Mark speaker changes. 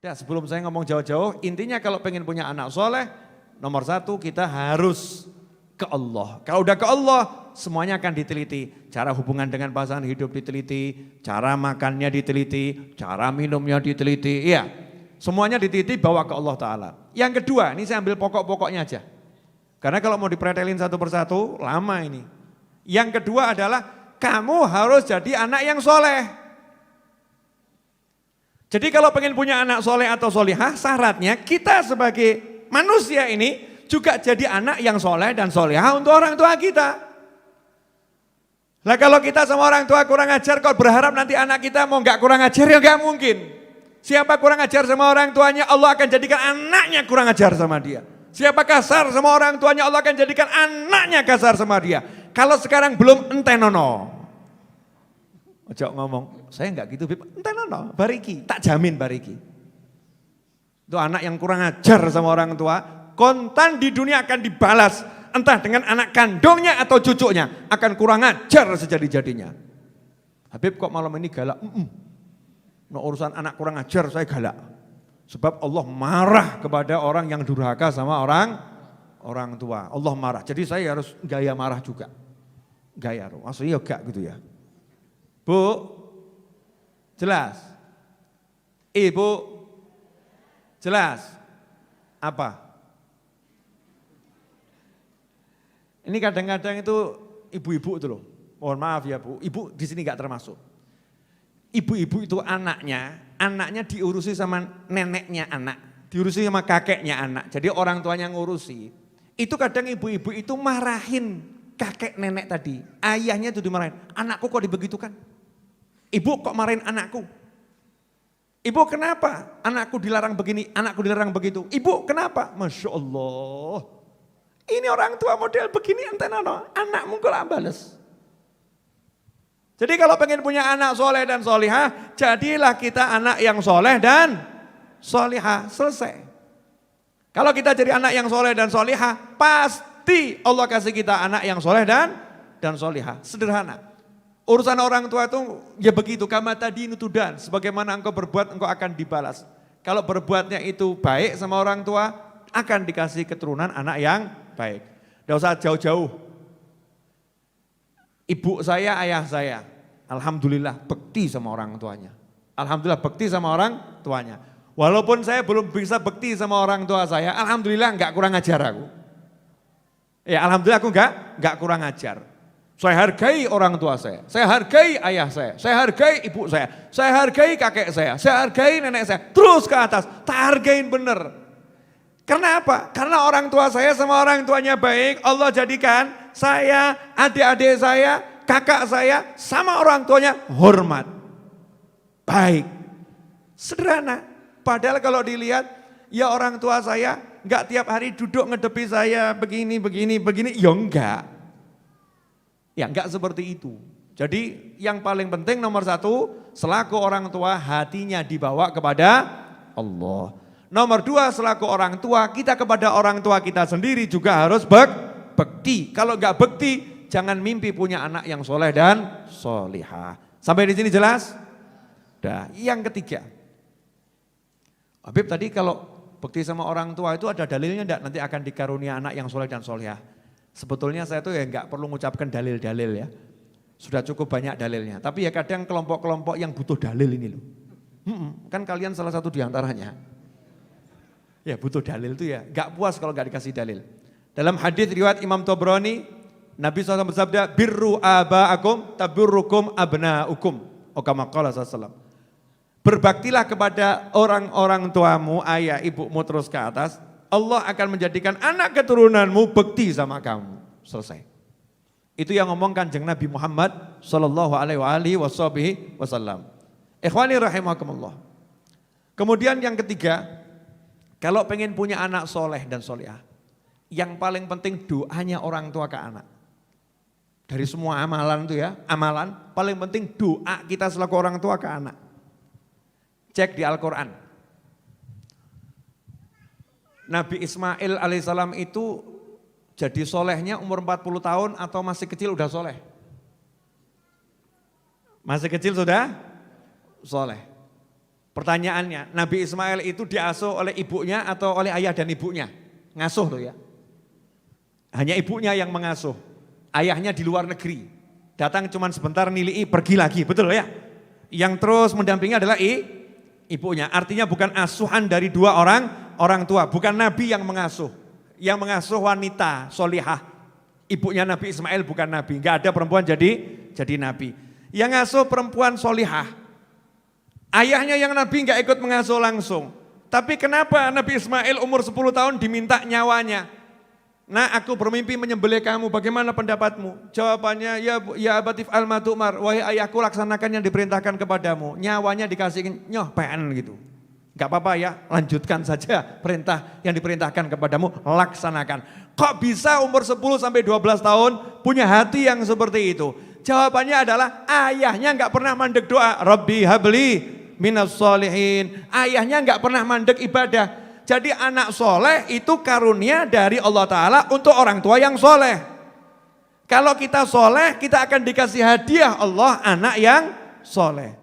Speaker 1: Ya, sebelum saya ngomong jauh-jauh, intinya kalau pengen punya anak soleh, nomor satu kita harus ke Allah. Kalau udah ke Allah, semuanya akan diteliti. Cara hubungan dengan pasangan hidup diteliti, cara makannya diteliti, cara minumnya diteliti. Iya, semuanya diteliti bawa ke Allah Ta'ala. Yang kedua, ini saya ambil pokok-pokoknya aja. Karena kalau mau dipretelin satu persatu, lama ini. Yang kedua adalah, kamu harus jadi anak yang soleh. Jadi kalau pengen punya anak soleh atau solihah, syaratnya kita sebagai manusia ini juga jadi anak yang soleh dan solihah untuk orang tua kita. Nah kalau kita sama orang tua kurang ajar, kok berharap nanti anak kita mau nggak kurang ajar, ya nggak mungkin. Siapa kurang ajar sama orang tuanya, Allah akan jadikan anaknya kurang ajar sama dia. Siapa kasar sama orang tuanya, Allah akan jadikan anaknya kasar sama dia. Kalau sekarang belum, entenono. Ojo ngomong, saya enggak gitu, Bib. Entenono, bariki, tak jamin bariki. Itu anak yang kurang ajar sama orang tua, kontan di dunia akan dibalas. Entah dengan anak kandungnya atau cucunya, akan kurang ajar sejadi-jadinya. Habib kok malam ini galak? No, urusan anak kurang ajar saya galak. Sebab Allah marah kepada orang yang durhaka sama orang tua. Allah marah, jadi saya harus gaya marah juga. Gaya, maksudnya enggak gitu ya. Bu, jelas? Ibu, jelas? Apa? Ini kadang-kadang itu ibu-ibu itu loh, mohon maaf ya Bu, ibu di sini enggak termasuk. Ibu-ibu itu anaknya diurusi sama neneknya anak, diurusi sama kakeknya anak, jadi orang tuanya ngurusi. Itu kadang ibu-ibu itu marahin kakek nenek tadi, ayahnya itu dimarahin, anakku kok dibegitukan? Ibu kok marahin anakku? Ibu kenapa? Anakku dilarang begini, anakku dilarang begitu. Ibu kenapa? Masya Allah. Ini orang tua model begini entenono, anakmu kok bales. Jadi kalau pengen punya anak soleh dan solihah, jadilah kita anak yang soleh dan solihah, selesai. Kalau kita jadi anak yang soleh dan solihah, pasti Allah kasih kita anak yang soleh dan solihah, sederhana. Urusan orang tua itu ya begitu, kama tadi nutudan, sebagaimana engkau berbuat engkau akan dibalas. Kalau berbuatnya itu baik sama orang tua, akan dikasih keturunan anak yang baik. Tidak usah jauh-jauh. Ibu saya, ayah saya, alhamdulillah bekti sama orang tuanya. Alhamdulillah bekti sama orang tuanya. Walaupun saya belum bisa bekti sama orang tua saya, alhamdulillah enggak kurang ajar aku. Ya alhamdulillah aku enggak kurang ajar. Saya hargai orang tua saya hargai ayah saya hargai ibu saya hargai kakek saya hargai nenek saya, terus ke atas, tak hargain bener. Karena apa? Karena orang tua saya sama orang tuanya baik, Allah jadikan saya, adik-adik saya, kakak saya, sama orang tuanya hormat. Baik. Sederhana. Padahal kalau dilihat, ya orang tua saya enggak tiap hari duduk ngedepi saya begini, ya enggak. Ya enggak seperti itu. Jadi yang paling penting nomor satu, selaku orang tua hatinya dibawa kepada Allah. Nomor dua, selaku orang tua, kita kepada orang tua kita sendiri juga harus bekti. Kalau enggak bekti, jangan mimpi punya anak yang soleh dan solihah. Sampai di sini jelas? Dah. Yang ketiga, Habib tadi kalau bekti sama orang tua itu ada dalilnya enggak? Nanti akan dikarunia anak yang soleh dan solihah. Sebetulnya saya tuh ya enggak perlu mengucapkan dalil-dalil ya. Sudah cukup banyak dalilnya. Tapi ya kadang kelompok-kelompok yang butuh dalil ini loh. Kan kalian salah satu diantaranya. Ya butuh dalil tuh ya. Enggak puas kalau enggak dikasih dalil. Dalam hadis riwayat Imam Tabrani, Nabi SAW bersabda, birru aba'akum taburrukum abna'ukum. Kama qala sallallahu. Berbaktilah kepada orang-orang tuamu, ayah, ibumu terus ke atas. Allah akan menjadikan anak keturunanmu bekti sama kamu. Selesai. Itu yang ngomong Kanjeng Nabi Muhammad sallallahu alaihi wasallam. Ikhwani rahimakumullah. Kemudian yang ketiga, kalau pengen punya anak soleh dan solehah, yang paling penting doanya orang tua ke anak. Dari semua amalan itu ya, amalan paling penting doa kita selaku orang tua ke anak. Cek di Al-Quran. Nabi Ismail alaihissalam itu jadi solehnya umur 40 tahun atau masih kecil udah soleh? Masih kecil sudah soleh. Pertanyaannya, Nabi Ismail itu diasuh oleh ibunya atau oleh ayah dan ibunya? Ngasuh tuh ya. Hanya ibunya yang mengasuh. Ayahnya di luar negeri. Datang cuma sebentar nilai pergi lagi, betul ya? Yang terus mendampingi adalah ibunya. Artinya bukan asuhan dari dua orang tua, bukan Nabi yang mengasuh. Yang mengasuh wanita solihah. Ibunya Nabi Ismail bukan Nabi, enggak ada perempuan jadi Nabi. Yang ngasuh perempuan solihah. Ayahnya yang Nabi enggak ikut mengasuh langsung. Tapi kenapa Nabi Ismail umur 10 tahun diminta nyawanya? Nah, aku bermimpi menyembelih kamu, bagaimana pendapatmu? Jawabannya, ya abatif al-matumar, wahai ayahku laksanakan yang diperintahkan kepadamu. Nyawanya dikasih nyoh pen gitu. Enggak apa-apa ya, lanjutkan saja perintah yang diperintahkan kepadamu, laksanakan. Kok bisa umur 10 sampai 12 tahun punya hati yang seperti itu? Jawabannya adalah ayahnya enggak pernah mandek doa, Rabbi habli minas solihin. Ayahnya enggak pernah mandek ibadah. Jadi anak soleh itu karunia dari Allah Ta'ala untuk orang tua yang soleh. Kalau kita soleh, kita akan dikasih hadiah Allah anak yang soleh.